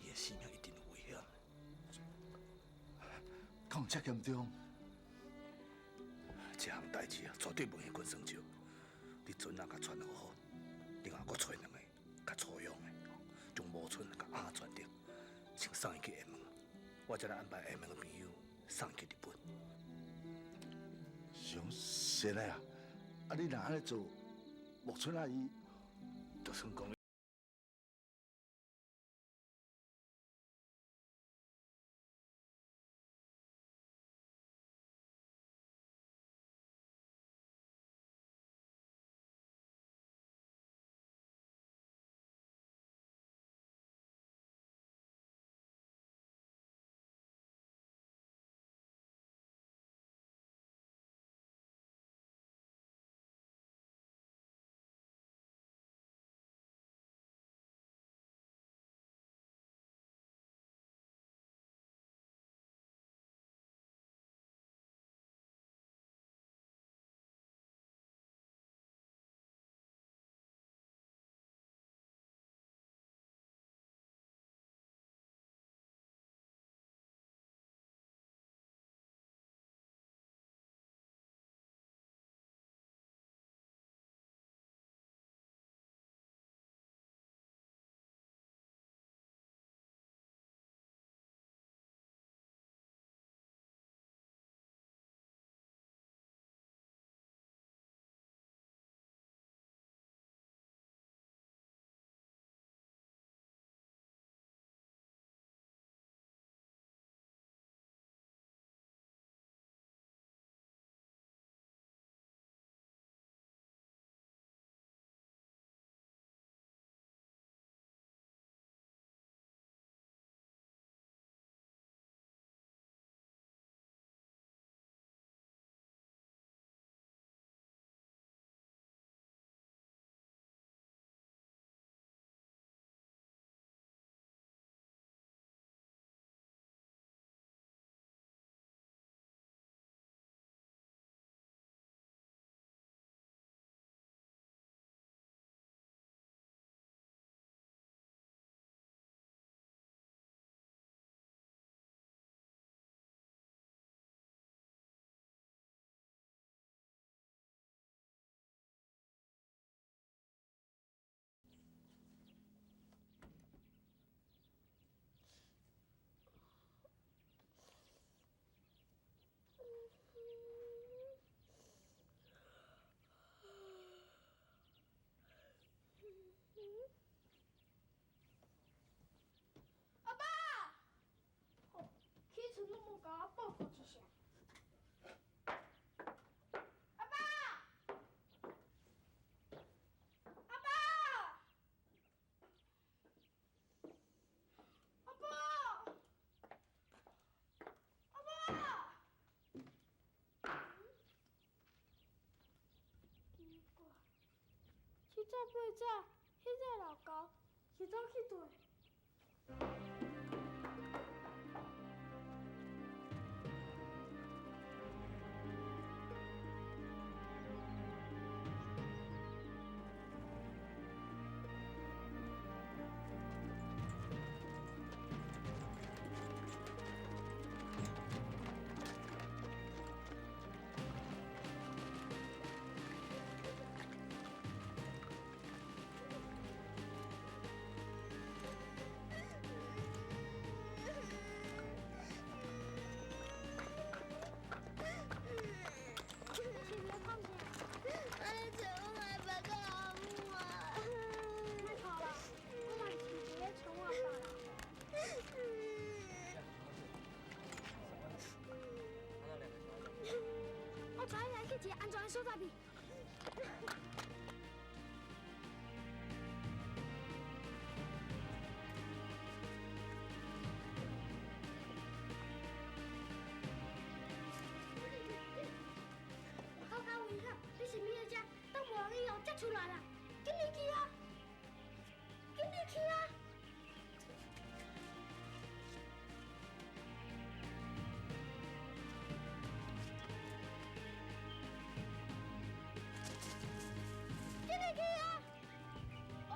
Speaker 1: 伊的性命一定有危险。
Speaker 2: 讲遮严重？
Speaker 1: 这项代志啊，绝对袂去算少。你阵啊，甲传好好，另外搁找两个较粗勇的，将木村甲安全着，先送伊去厦门，我再来安排厦门的朋友送伊去日本。
Speaker 2: 上实嘞啊！啊，你若安尼做，木村阿姨，
Speaker 1: 就算讲
Speaker 3: 给我报告一下。阿爸，阿爸，阿爸，阿爸。奇怪，七早八早，迄个老高是走去佗？我带你来去一个安全的所在边。口口问候，你是咪在遮？等无人以后才出来啦！紧点去啊！紧点去啊！紧点去啊！哦。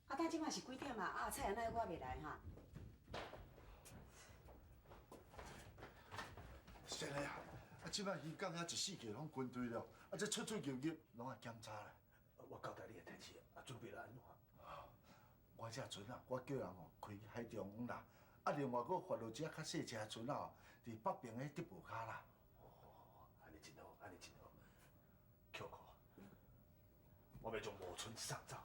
Speaker 6: 啊，等即马是几点啊？啊，菜安奈我未来哈。
Speaker 2: 先来啊！啊，即摆渔港遐一四个拢军队了，啊，这出入入拢啊检查咧。
Speaker 1: 我交代你的代志，准备来安怎？
Speaker 2: 我这船啊，我叫人哦开海中啦，啊，另外佫发落一只较细只的船啊，伫北边的直步卡啦。
Speaker 1: 安尼真好，安尼真好。Q 哥，我要将无村上走。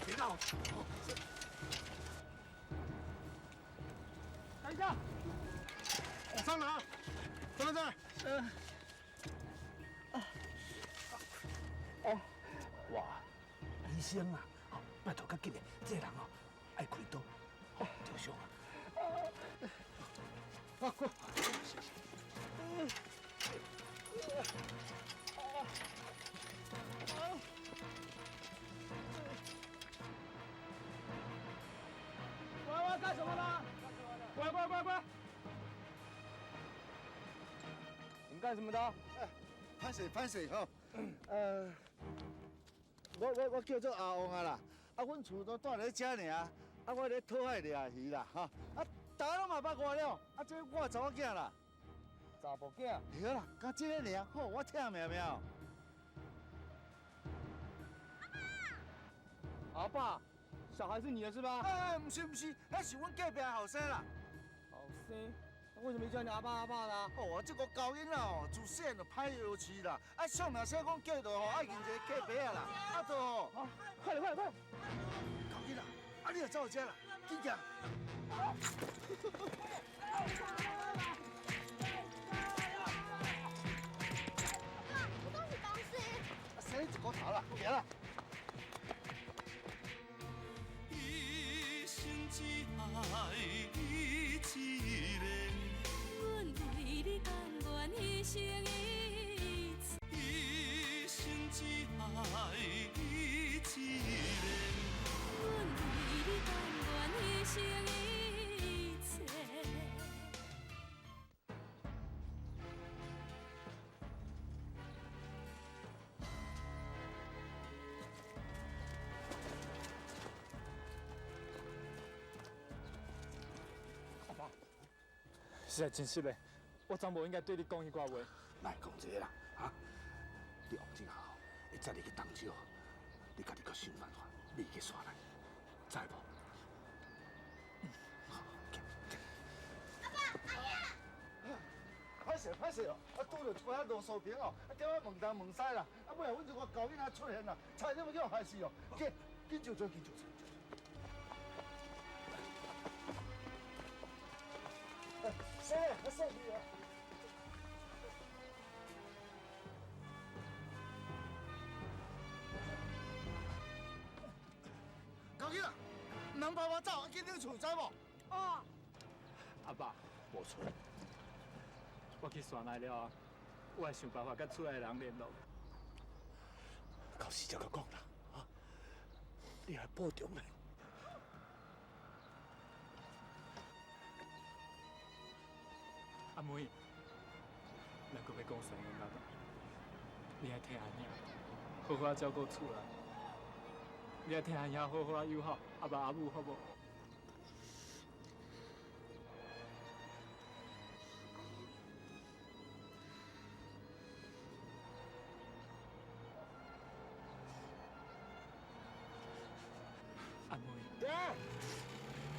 Speaker 2: 别闹！
Speaker 9: 等一下，往上拿，怎么在？
Speaker 1: 哇，医生啊，拜托较紧的，这人哦爱开刀，着伤啊。
Speaker 9: 啊，过。喂，干什么呢？乖！你们干什么的？
Speaker 2: 歹势吼，我叫做阿旺啊啦，啊，阮厝都住咧遮尔，啊，我咧讨海掠鱼啦，哈，啊，大家拢嘛捌我了，啊，这我查某囝啦，
Speaker 9: 查甫囝。
Speaker 2: 对啦，甲这个尔，好，我听明明。
Speaker 9: 阿爸，小孩是你的是吧？
Speaker 2: 不是，那是阮隔壁的后生啦。
Speaker 9: 好生，为什么叫你阿爸的？
Speaker 2: 哦，这个高音啦哦，自细就歹摇饲啦，啊，上若说讲叫到吼，爱认一个隔壁啊啦，啊，就吼。
Speaker 9: 好，快点！
Speaker 2: 高音啦，啊，你就走遮啦，紧点。
Speaker 3: 我都是东西。
Speaker 2: 生一个头啦，行啦。
Speaker 8: 一心只爱你一个，
Speaker 10: 阮为你甘愿牺牲一切，
Speaker 8: 一心只爱你一个，
Speaker 10: 阮为你甘愿牺牲一切。
Speaker 9: 真实的，我怎无应该对你讲迄寡话？
Speaker 2: 莫讲这个啦，哈！你往这下吼，会再入去东州，你家己搁想办法，你去刷来，知无？好，行行。
Speaker 3: 阿爸，阿爷。
Speaker 2: 歹势歹势哦，拄着一杯罗素瓶哦，点啊问东问西啦，尾后阮一个狗囡仔出现啦，差点要叫我害死哦！紧就做，紧就做。谢你啊！狗囡仔，唔通爸爸走，紧点厝知无？
Speaker 11: 哦。
Speaker 9: 阿爸，
Speaker 2: 无错。
Speaker 9: 我去山内了后，我会想办法甲厝内的人联络。
Speaker 2: 到时才甲讲啦，啊！你还保重咧。
Speaker 9: 阿妹，咱搁要讲啥个啦？你爱替阿兄好好照顾厝内，你爱替阿兄好好友好阿爸阿母，好无？阿妹，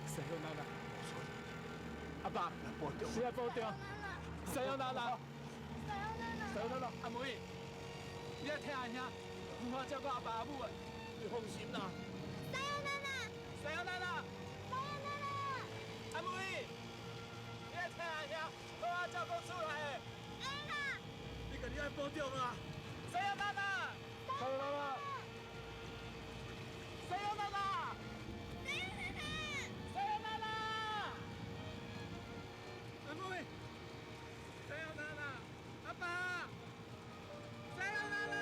Speaker 9: 塞尤娜娜，阿爸，是要保重。塞尤娜娜，塞尤娜娜，阿妹，你要听阿兄，好好照顾阿爸阿母啊！你放心啦。
Speaker 3: 塞尤娜娜，
Speaker 9: 塞尤娜娜，
Speaker 3: 塞尤娜娜，
Speaker 9: 阿妹，你要听阿兄，好好照顾厝内的。
Speaker 3: 哎啦，
Speaker 9: 你家己要保重啊！塞尤娜娜，塞尤娜娜，塞尤娜娜。阿妹，塞尤娜娜，阿爸，塞尤娜娜。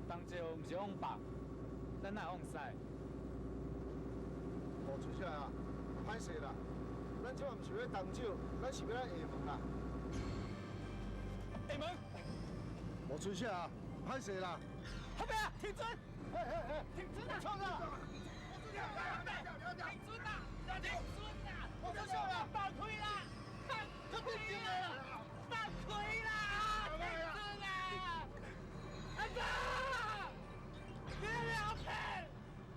Speaker 9: 东石毋是往北，咱哪往西？
Speaker 2: 无出息啊，歹势啦！咱即摆毋是要东州，咱是要来下门啦。
Speaker 9: 下门？
Speaker 2: 无出息啊，歹势啦！
Speaker 9: 后壁啊，停准！
Speaker 2: 停准啊！冲啊！
Speaker 9: 停准啊！停准啊！我出手啦！放开啦！放开啦！放开啦！停准啊！阿爸，你不要骗！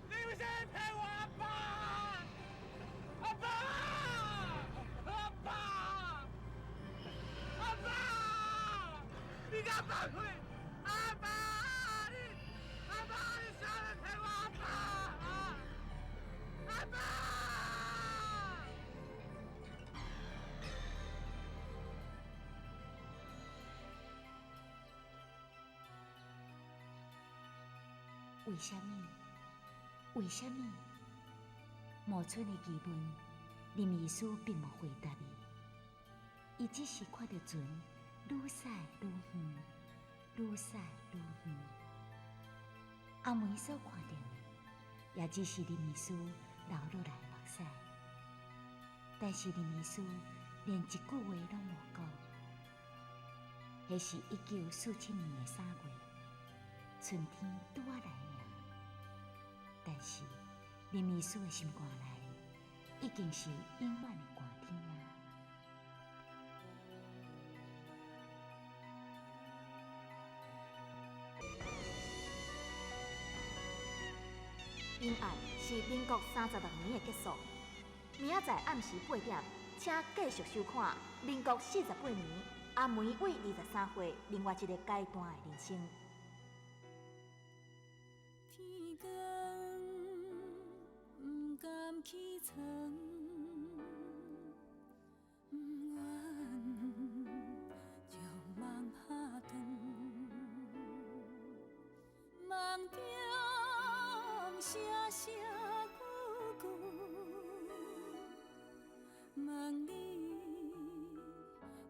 Speaker 9: 你为什么骗我阿爸？阿爸！阿爸！阿爸！你给我放开！阿爸！阿爸，你想要骗我阿爸？阿爸！
Speaker 4: 为什么？为什么？冒出的疑问，林秘书并无回答伊，伊只是看到船愈驶愈远，愈驶愈远。阿梅所看到的，也只是林秘书流落来的目屎。但是林秘书连一句话拢无讲。迄是1947年的3月，春天拄仔来尔。但是林秘书的心肝内，已经是永远的寒天啊！
Speaker 12: 因案是民国36年的结束。明仔载暗时8点，请继续收看民国48年阿梅为23岁另外一个阶段的人生。
Speaker 13: 天光不甘起床，不愿将梦下长，梦中声声句句，问你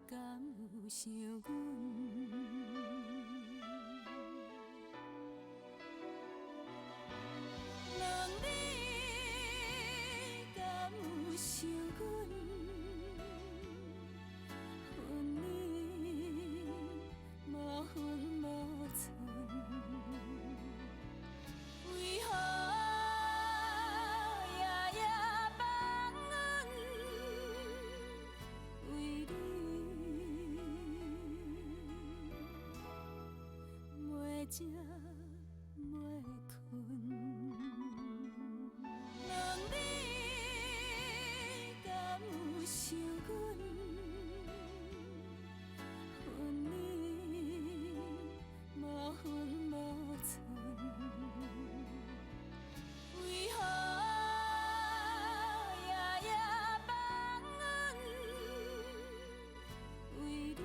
Speaker 13: 敢有想阮？问你敢有想阮？恨你无分无寸，为何夜夜梦阮？为你袂食袂困。问你敢有想阮？恨你无分无寸，为何夜夜梦阮？为你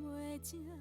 Speaker 13: 袂食。